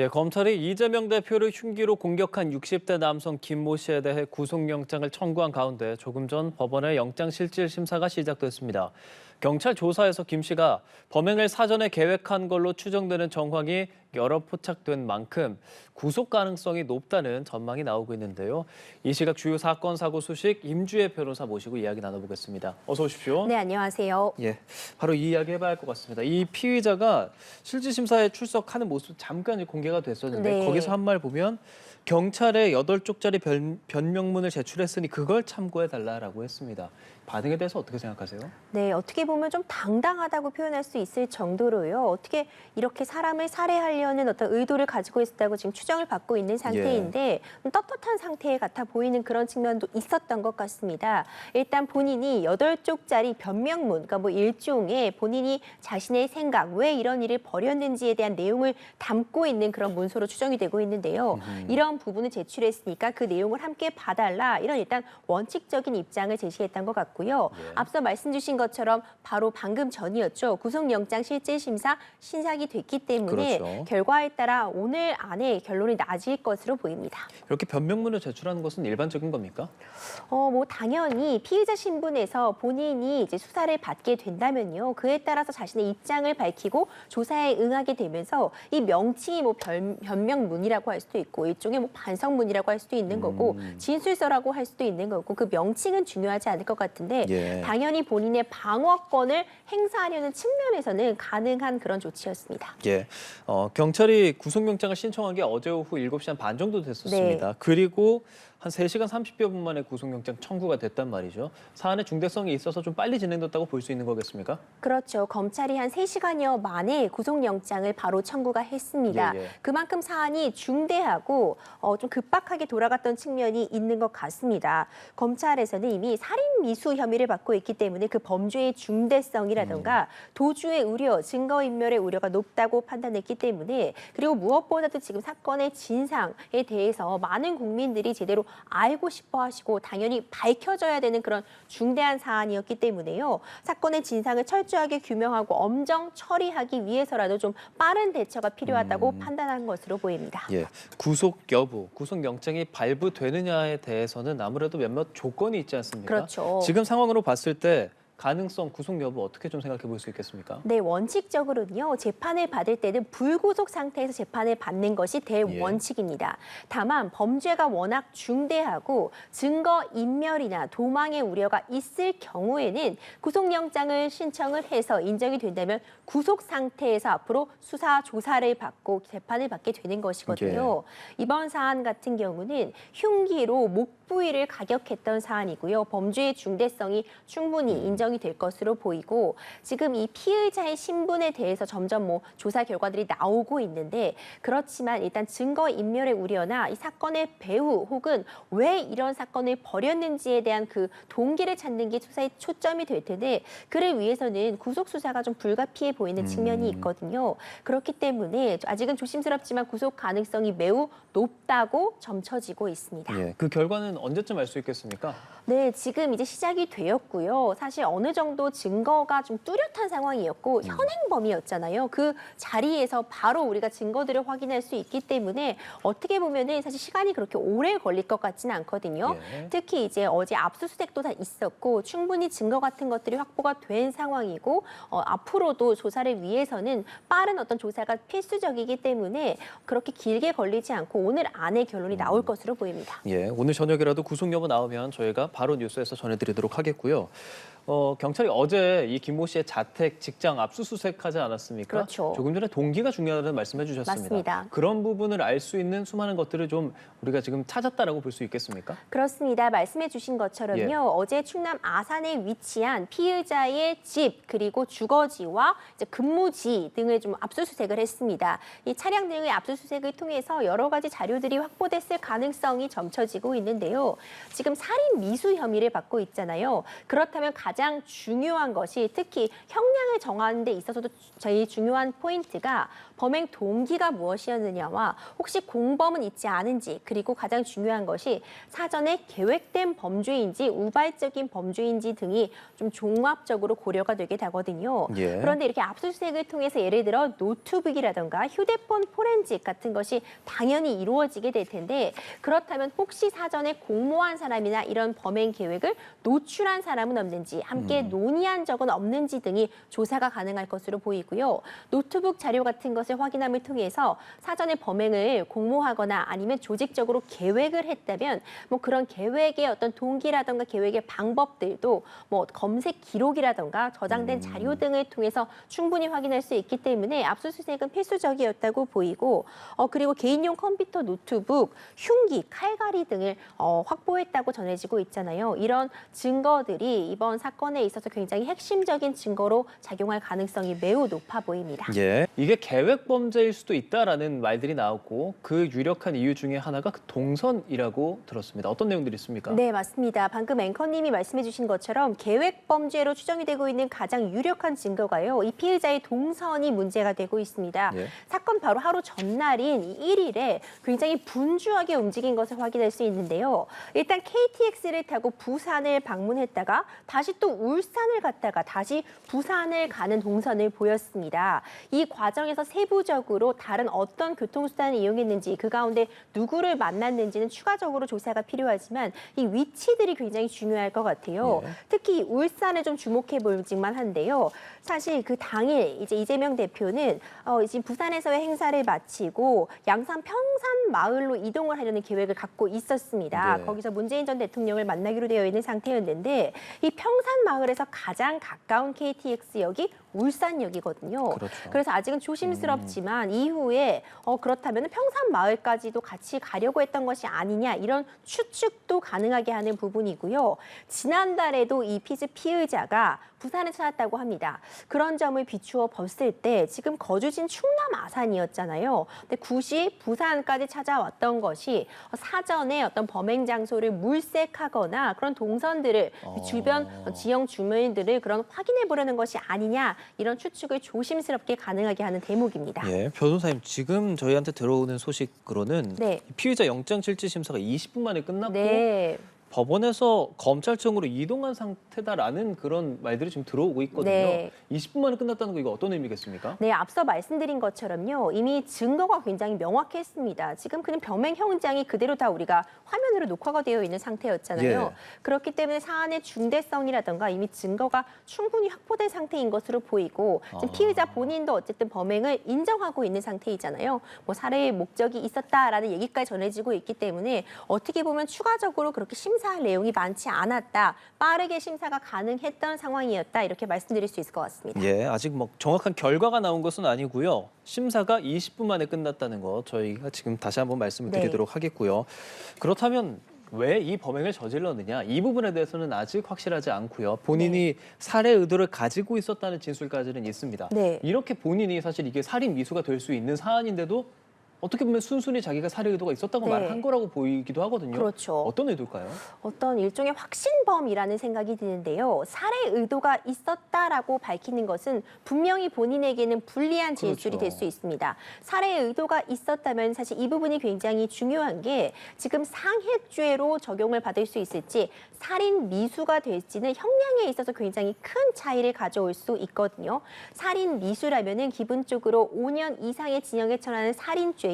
검찰이 이재명 대표를 흉기로 공격한 60대 남성 김모 씨에 대해 구속영장을 청구한 가운데 조금 전 법원의 영장실질 심사가 시작됐습니다. 경찰 조사에서 김 씨가 범행을 사전에 계획한 걸로 추정되는 정황이 여러 포착된 만큼 구속 가능성이 높다는 전망이 나오고 있는데요. 이 시각 주요 사건 사고 소식 임주혜 변호사 모시고 이야기 나눠보겠습니다. 어서 오십시오. 네, 안녕하세요. 바로 이 이야기 해봐야 할 것 같습니다. 이 피의자가 실질심사에 출석하는 모습 잠깐 공개가 됐었는데 네. 거기서 한 말 보면 경찰에 8쪽짜리 변명문을 제출했으니 그걸 참고해달라라고 했습니다. 반응에 대해서 어떻게 생각하세요? 네, 어떻게 보면 좀 당당하다고 표현할 수 있을 정도로요. 어떻게 이렇게 사람을 살해하려는 어떤 의도를 가지고 있었다고 지금 추정을 받고 있는 상태인데 떳떳한 상태 같아 보이는 그런 측면도 있었던 것 같습니다. 일단 본인이 8쪽짜리 변명문, 그러니까 뭐 일종의 본인이 자신의 생각, 왜 이런 일을 벌였는지에 대한 내용을 담고 있는 그런 문서로 추정이 되고 있는데요. 이런 부분을 제출했으니까 그 내용을 함께 봐달라, 이런 일단 원칙적인 입장을 제시했던 것 같고요. 앞서 말씀 주신 것처럼 바로 방금 전이었죠. 구속영장 실질심사 신작이 됐기 때문에 그렇죠. 결과에 따라 오늘 안에 결론이 나질 것으로 보입니다. 이렇게 변명문을 제출하는 것은 일반적인 겁니까? 뭐 당연히 피의자 신분에서 본인이 이제 수사를 받게 된다면요. 그에 따라서 자신의 입장을 밝히고 조사에 응하게 되면서 이 명칭이 뭐 변명문이라고 할 수도 있고 일종의 뭐 반성문이라고 할 수도 있는 거고 진술서라고 할 수도 있는 거고 그 명칭은 중요하지 않을 것 같은데 당연히 본인의 방어권을 행사하려는 측면에서는 가능한 그런 조치였습니다. 경찰이 구속영장을 신청한 게 어제 오후 7시 한 반 정도 됐었습니다. 그리고 한 3시간 30여 분 만에 구속영장 청구가 됐단 말이죠. 사안의 중대성이 있어서 좀 빨리 진행됐다고 볼 수 있는 거겠습니까? 그렇죠. 검찰이 한 3시간여 만에 구속영장을 바로 청구가 했습니다. 그만큼 사안이 중대하고 좀 급박하게 돌아갔던 측면이 있는 것 같습니다. 검찰에서는 이미 살인미수 혐의를 받고 있기 때문에 그 범죄의 중대성이라든가 도주의 우려, 증거인멸의 우려가 높다고 판단했기 때문에 그리고 무엇보다도 지금 사건의 진상에 대해서 많은 국민들이 제대로 알고 싶어 하시고 당연히 밝혀져야 되는 그런 중대한 사안이었기 때문에요. 사건의 진상을 철저하게 규명하고 엄정 처리하기 위해서라도 좀 빠른 대처가 필요하다고 판단한 것으로 보입니다. 구속 여부, 구속영장이 발부되느냐에 대해서는 아무래도 몇몇 조건이 있지 않습니까? 그렇죠. 지금 상황으로 봤을 때 가능성, 구속 여부 어떻게 좀 생각해 볼 수 있겠습니까? 네, 원칙적으로는요. 재판을 받을 때는 불구속 상태에서 재판을 받는 것이 대원칙입니다. 다만 범죄가 워낙 중대하고 증거인멸이나 도망의 우려가 있을 경우에는 구속영장을 신청을 해서 인정이 된다면 구속 상태에서 앞으로 수사 조사를 받고 재판을 받게 되는 것이거든요. 이번 사안 같은 경우는 흉기로 목 부위를 가격했던 사안이고요. 범죄의 중대성이 충분히 인정이 될 것으로 보이고 지금 이 피의자의 신분에 대해서 점점 뭐 조사 결과들이 나오고 있는데 그렇지만 일단 증거인멸의 우려나 이 사건의 배후 혹은 왜 이런 사건을 벌였는지에 대한 그 동기를 찾는 게 수사의 초점이 될 텐데 그를 위해서는 구속 수사가 좀 불가피해 보이는 측면이 있거든요. 그렇기 때문에 아직은 조심스럽지만 구속 가능성이 매우 높다고 점쳐지고 있습니다. 그 결과는 언제쯤 알 수 있겠습니까? 네, 지금 이제 시작이 되었고요. 사실 어느 정도 증거가 좀 뚜렷한 상황이었고 현행범이었잖아요. 그 자리에서 바로 우리가 증거들을 확인할 수 있기 때문에 어떻게 보면은 사실 시간이 그렇게 오래 걸릴 것 같지는 않거든요. 특히 이제 어제 압수수색도 다 있었고 충분히 증거 같은 것들이 확보가 된 상황이고 앞으로도 조사를 위해서는 빠른 어떤 조사가 필수적이기 때문에 그렇게 길게 걸리지 않고 오늘 안에 결론이 나올 것으로 보입니다. 오늘 저녁이라도 구속 여부 나오면 저희가 바로 뉴스에서 전해드리도록 하겠고요. 경찰이 어제 이 김모 씨의 자택, 직장 압수수색하지 않았습니까? 그렇죠. 조금 전에 동기가 중요하다는 말씀해 주셨습니다. 맞습니다. 그런 부분을 알 수 있는 수많은 것들을 좀 우리가 지금 찾았다라고 볼 수 있겠습니까? 그렇습니다. 말씀해 주신 것처럼요. 어제 충남 아산에 위치한 피의자의 집 그리고 주거지와 이제 근무지 등을 좀 압수수색을 했습니다. 이 차량 등의 압수수색을 통해서 여러 가지 자료들이 확보됐을 가능성이 점쳐지고 있는데요. 지금 살인 미수 혐의를 받고 있잖아요. 그렇다면 가장 가장 중요한 것이 특히 형량을 정하는 데 있어서도 제일 중요한 포인트가 범행 동기가 무엇이었느냐와 혹시 공범은 있지 않은지 그리고 가장 중요한 것이 사전에 계획된 범죄인지 우발적인 범죄인지 등이 좀 종합적으로 고려가 되게 되거든요. 예. 그런데 이렇게 압수수색을 통해서 예를 들어 노트북이라든가 휴대폰 포렌식 같은 것이 당연히 이루어지게 될 텐데 그렇다면 혹시 사전에 공모한 사람이나 이런 범행 계획을 노출한 사람은 없는지 함께 논의한 적은 없는지 등이 조사가 가능할 것으로 보이고요. 노트북 자료 같은 것을 확인함을 통해서 사전에 범행을 공모하거나 아니면 조직적으로 계획을 했다면 뭐 그런 계획의 어떤 동기라든가 계획의 방법들도 뭐 검색 기록이라든가 저장된 자료 등을 통해서 충분히 확인할 수 있기 때문에 압수수색은 필수적이었다고 보이고 그리고 개인용 컴퓨터, 노트북, 흉기, 칼갈이 등을 확보했다고 전해지고 있잖아요. 이런 증거들이 이번 사건에 있어서 굉장히 핵심적인 증거로 작용할 가능성이 매우 높아 보입니다. 예. 이게 계획 범죄일 수도 있다라는 말들이 나오고 그 유력한 이유 중에 하나가 그 동선이라고 들었습니다. 어떤 내용들이 있습니까? 네, 맞습니다. 방금 앵커님이 말씀해 주신 것처럼 계획 범죄로 추정이 되고 있는 가장 유력한 증거가요. 이 피의자의 동선이 문제가 되고 있습니다. 예. 사건 바로 하루 전날인 1일에 굉장히 분주하게 움직인 것을 확인할 수 있는데요. 일단 KTX를 타고 부산을 방문했다가 다시 또 울산을 갔다가 다시 부산을 가는 동선을 보였습니다. 이 과정에서 세부적으로 다른 어떤 교통수단을 이용했는지 그 가운데 누구를 만났는지는 추가적으로 조사가 필요하지만 이 위치들이 굉장히 중요할 것 같아요. 예. 특히 울산을 좀 주목해 볼지만 한데요. 사실 그 당일 이제 이재명 대표는 이제 부산에서의 행사를 마치고 양산 평산 마을로 이동을 하려는 계획을 갖고 있었습니다. 네. 거기서 문재인 전 대통령을 만나기로 되어 있는 상태였는데 이 평산 마을에서 가장 가까운 KTX역이 울산역이거든요. 그렇죠. 그래서 아직은 조심스럽지만 이후에 그렇다면 평산 마을까지도 같이 가려고 했던 것이 아니냐 이런 추측도 가능하게 하는 부분이고요. 지난달에도 이 피의자가 부산에 찾았다고 합니다. 그런 점을 비추어 봤을 때 지금 거주진 충남 아산이었잖아요. 근데 굳이 부산까지 찾아왔던 것이 사전에 어떤 범행 장소를 물색하거나 그런 동선들을 주변 지형 주민들을 그런 확인해 보려는 것이 아니냐 이런 추측을 조심스럽게 가능하게 하는 대목입니다. 예, 변호사님 지금 저희한테 들어오는 소식으로는 네. 피의자 영장실질심사가 20분 만에 끝났고 네. 법원에서 검찰청으로 이동한 상태다라는 그런 말들이 지금 들어오고 있거든요. 네. 20분 만에 끝났다는 거 이거 어떤 의미겠습니까? 네, 앞서 말씀드린 것처럼요. 이미 증거가 굉장히 명확했습니다. 지금 그냥 범행 현장이 그대로 다 우리가 화면으로 녹화가 되어 있는 상태였잖아요. 예. 그렇기 때문에 사안의 중대성이라든가 이미 증거가 충분히 확보된 상태인 것으로 보이고 지금 피의자 본인도 어쨌든 범행을 인정하고 있는 상태이잖아요. 뭐 살해의 목적이 있었다라는 얘기까지 전해지고 있기 때문에 어떻게 보면 추가적으로 그렇게 심사할 내용이 많지 않았다. 빠르게 심사가 가능했던 상황이었다. 이렇게 말씀드릴 수 있을 것 같습니다. 예, 아직 뭐 정확한 결과가 나온 것은 아니고요. 심사가 20분 만에 끝났다는 거 저희가 지금 다시 한번 말씀을 네. 드리도록 하겠고요. 그렇다면 왜 이 범행을 저질렀느냐? 이 부분에 대해서는 아직 확실하지 않고요. 본인이 살해 의도를 가지고 있었다는 진술까지는 있습니다. 네. 이렇게 본인이 사실 이게 살인 미수가 될 수 있는 사안인데도 어떻게 보면 순순히 자기가 살해 의도가 있었다고 네. 말한 거라고 보이기도 하거든요. 그렇죠. 어떤 의도일까요? 어떤 일종의 확신범이라는 생각이 드는데요. 살해 의도가 있었다라고 밝히는 것은 분명히 본인에게는 불리한 진술이 그렇죠. 될 수 있습니다. 살해 의도가 있었다면 사실 이 부분이 굉장히 중요한 게 지금 상해죄로 적용을 받을 수 있을지 살인 미수가 될지는 형량에 있어서 굉장히 큰 차이를 가져올 수 있거든요. 살인 미수라면은 기본적으로 5년 이상의 징역에 처하는 살인죄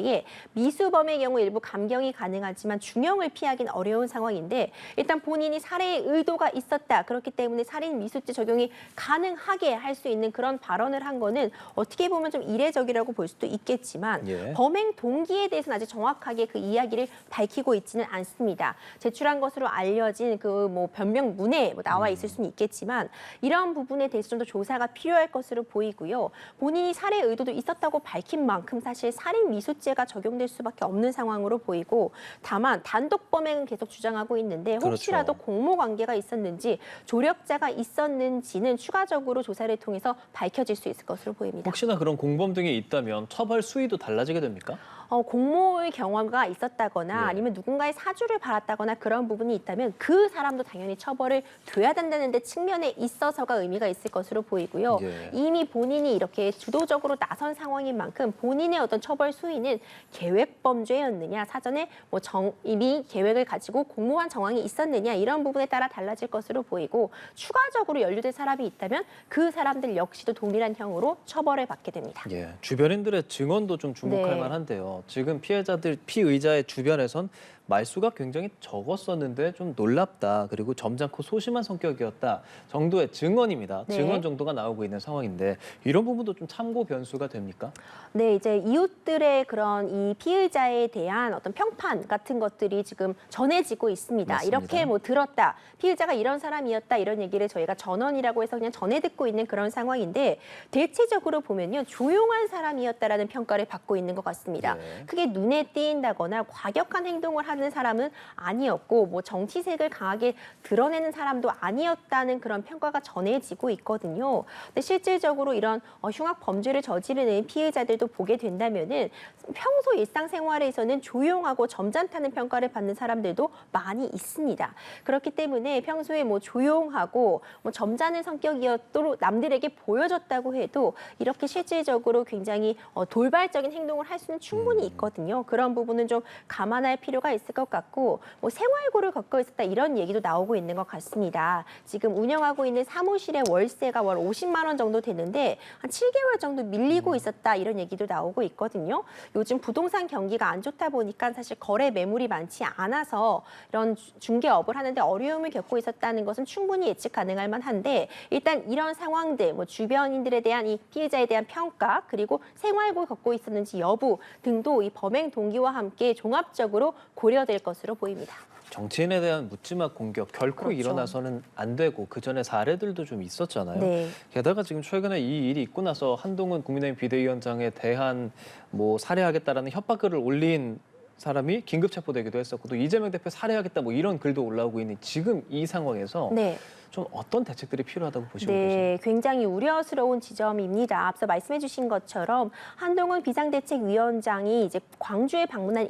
미수범의 경우 일부 감경이 가능하지만 중형을 피하기는 어려운 상황인데 일단 본인이 살해의 의도가 있었다. 그렇기 때문에 살인 미수죄 적용이 가능하게 할 수 있는 그런 발언을 한 거는 어떻게 보면 좀 이례적이라고 볼 수도 있겠지만 예. 범행 동기에 대해서는 아직 정확하게 그 이야기를 밝히고 있지는 않습니다. 제출한 것으로 알려진 그 뭐 변명문에 뭐 나와 있을 수는 있겠지만 이런 부분에 대해서 좀 더 조사가 필요할 것으로 보이고요. 본인이 살해 의도도 있었다고 밝힌 만큼 사실 살인 미수죄가 적용될 수밖에 없는 상황으로 보이고 다만 단독 범행은 계속 주장하고 있는데 혹시라도 그렇죠. 공모 관계가 있었는지 조력자가 있었는지는 추가적으로 조사를 통해서 밝혀질 수 있을 것으로 보입니다. 혹시나 그런 공범 등이 있다면 처벌 수위도 달라지게 됩니까? 공모의 경험가 있었다거나 예. 아니면 누군가의 사주를 받았다거나 그런 부분이 있다면 그 사람도 당연히 처벌을 돼야 된다는 데 측면에 있어서가 의미가 있을 것으로 보이고요. 예. 이미 본인이 이렇게 주도적으로 나선 상황인 만큼 본인의 어떤 처벌 수위는 계획 범죄였느냐, 사전에 이미 계획을 가지고 공모한 정황이 있었느냐 이런 부분에 따라 달라질 것으로 보이고 추가적으로 연루된 사람이 있다면 그 사람들 역시도 동일한 형으로 처벌을 받게 됩니다. 예, 주변인들의 증언도 좀 주목할 네. 만한데요. 지금 피의자의 주변에선 말수가 굉장히 적었었는데 좀 놀랍다. 그리고 점잖고 소심한 성격이었다 정도의 증언입니다. 네. 증언 정도가 나오고 있는 상황인데 이런 부분도 좀 참고 변수가 됩니까? 네, 이제 이웃들의 그런 이 피의자에 대한 어떤 평판 같은 것들이 지금 전해지고 있습니다. 맞습니다. 이렇게 뭐 들었다, 피의자가 이런 사람이었다 이런 얘기를 저희가 전언이라고 해서 그냥 전해 듣고 있는 그런 상황인데 대체적으로 보면요 조용한 사람이었다라는 평가를 받고 있는 것 같습니다. 네. 크게 눈에 띄인다거나 과격한 행동을 하는 사람은 아니었고 뭐 정치색을 강하게 드러내는 사람도 아니었다는 그런 평가가 전해지고 있거든요. 근데 실질적으로 이런 흉악 범죄를 저지르는 피해자들도 보게 된다면은 평소 일상생활에서는 조용하고 점잖다는 평가를 받는 사람들도 많이 있습니다. 그렇기 때문에 평소에 뭐 조용하고 뭐 점잖은 성격이었도록 남들에게 보여졌다고 해도 이렇게 실질적으로 굉장히 돌발적인 행동을 할 수는 충분히 있거든요. 그런 부분은 좀 감안할 필요가 있을 것 같고 뭐 생활고를 겪고 있었다 이런 얘기도 나오고 있는 것 같습니다. 지금 운영하고 있는 사무실의 월세가 월 50만 원 정도 되는데 한 7개월 정도 밀리고 있었다 이런 얘기도 나오고 있거든요. 요즘 부동산 경기가 안 좋다 보니까 사실 거래 매물이 많지 않아서 이런 중개업을 하는데 어려움을 겪고 있었다는 것은 충분히 예측 가능할 만한데 일단 이런 상황들 뭐 주변인들에 대한 이 피해자에 대한 평가 그리고 생활고 겪고 있었는지 여부 등도 이 범행 동기와 함께 종합적으로 고려될 것으로 보입니다. 정치인에 대한 묻지마 공격 결코 그렇죠. 일어나서는 안 되고 그 전에 사례들도 좀 있었잖아요. 네. 게다가 지금 최근에 이 일이 있고 나서 한동훈 국민의힘 비대위원장에 대한 뭐 살해하겠다라는 협박글을 올린 사람이 긴급 체포되기도 했었고 또 이재명 대표 살해하겠다 뭐 이런 글도 올라오고 있는 지금 이 상황에서 네. 좀 어떤 대책들이 필요하다고 보시고 계세요? 네, 굉장히 우려스러운 지점입니다. 앞서 말씀해 주신 것처럼 한동훈 비상대책위원장이 이제 광주에 방문한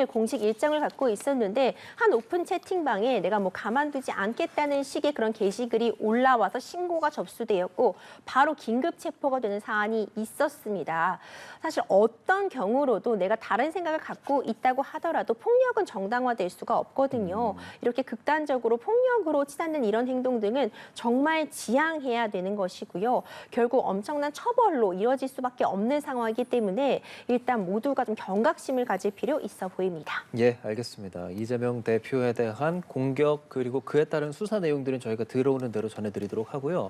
공식 일정을 갖고 있었는데 한 오픈 채팅방에 내가 뭐 가만두지 않겠다는 식의 그런 게시글이 올라와서 신고가 접수되었고 바로 긴급 체포가 되는 사안이 있었습니다. 사실 어떤 경우로도 내가 다른 생각을 갖고 있다고 하더라도 폭력은 정당화될 수가 없거든요. 이렇게 극단적으로 폭력으로 치닫는 이런 행동들은 정말 지양해야 되는 것이고요. 결국 엄청난 처벌로 이어질 수밖에 없는 상황이기 때문에 일단 모두가 좀 경각심을 가질 필요 있어 보입니다. 예, 알겠습니다. 이재명 대표에 대한 공격 그리고 그에 따른 수사 내용들은 저희가 들어오는 대로 전해드리도록 하고요.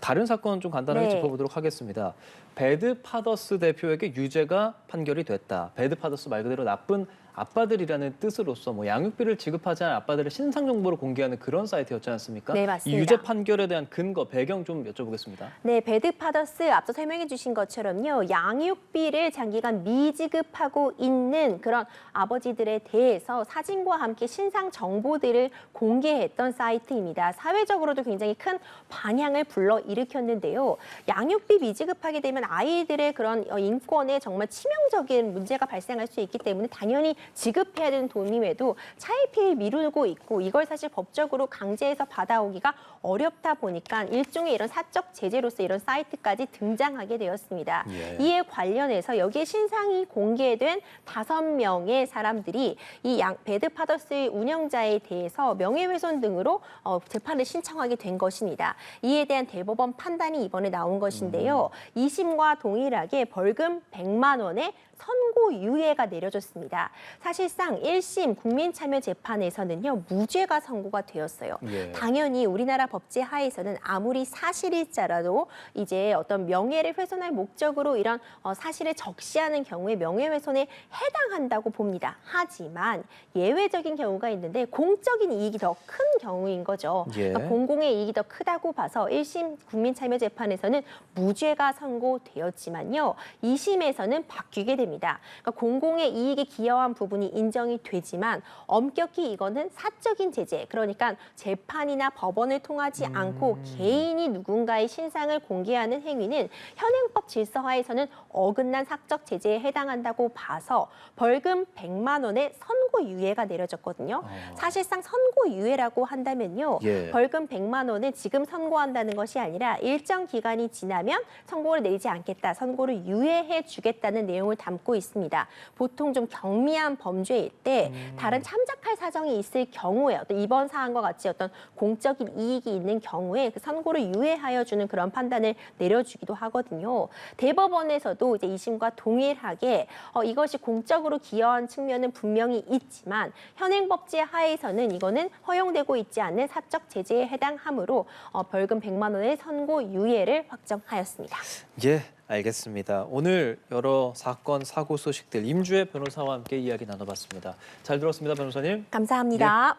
다른 사건 좀 간단하게 네. 짚어보도록 하겠습니다. 배드 파더스 대표에게 유죄가 판결이 됐다. 배드 파더스 말 그대로 나쁜 아빠들이라는 뜻으로서 뭐 양육비를 지급하지 않은 아빠들의 신상 정보를 공개하는 그런 사이트였지 않습니까? 네, 맞습니다. 이 유죄 판결에 대한 근거, 배경 좀 여쭤보겠습니다. 네, 배드파더스 앞서 설명해 주신 것처럼요. 양육비를 장기간 미지급하고 있는 그런 아버지들에 대해서 사진과 함께 신상 정보들을 공개했던 사이트입니다. 사회적으로도 굉장히 큰 반향을 불러일으켰는데요. 양육비 미지급하게 되면 아이들의 그런 인권에 정말 치명적인 문제가 발생할 수 있기 때문에 당연히 지급해야 되는 돈임에도 차일피일 미루고 있고 이걸 사실 법적으로 강제해서 받아오기가 어렵다 보니까 일종의 이런 사적 제재로서 이런 사이트까지 등장하게 되었습니다. 예. 이에 관련해서 여기에 신상이 공개된 5명의 사람들이 이 배드파더스의 운영자에 대해서 명예훼손 등으로 재판을 신청하게 된 것입니다. 이에 대한 대법원 판단이 이번에 나온 것인데요. 2심과 동일하게 벌금 100만 원의 선고유예가 내려졌습니다. 사실상 1심 국민참여재판에서는요. 무죄가 선고가 되었어요. 예. 당연히 우리나라 법제 하에서는 아무리 사실일자라도 이제 어떤 명예를 훼손할 목적으로 이런 사실을 적시하는 경우에 명예훼손에 해당한다고 봅니다. 하지만 예외적인 경우가 있는데 공적인 이익이 더 큰 경우인 거죠. 예. 그러니까 공공의 이익이 더 크다고 봐서 1심 국민참여재판에서는 무죄가 선고되었지만요. 2심에서는 바뀌게 됩니다. 제재입니다. 그러니까 공공의 이익에 기여한 부분이 인정이 되지만 엄격히 이거는 사적인 제재, 그러니까 재판이나 법원을 통하지 않고 개인이 누군가의 신상을 공개하는 행위는 현행법 질서하에서는 어긋난 사적 제재에 해당한다고 봐서 벌금 100만 원의 선고유예가 내려졌거든요. 사실상 선고유예라고 한다면요. 예. 벌금 100만 원을 지금 선고한다는 것이 아니라 일정 기간이 지나면 선고를 내리지 않겠다, 선고를 유예해 주겠다는 내용을 담고 있습니다. 보통 좀 경미한 범죄일 때 다른 참작할 사정이 있을 경우에 어떤 이번 사안과 같이 어떤 공적인 이익이 있는 경우에 그 선고를 유예하여 주는 그런 판단을 내려주기도 하거든요. 대법원에서도 이제 2심과 동일하게 이것이 공적으로 기여한 측면은 분명히 있지만 현행법제 하에서는 이거는 허용되고 있지 않는 사적 제재에 해당하므로 벌금 100만 원의 선고 유예를 확정하였습니다. 예, 알겠습니다. 오늘 여러 사건, 사고 소식들 임주혜 변호사와 함께 이야기 나눠봤습니다. 잘 들었습니다, 변호사님. 감사합니다.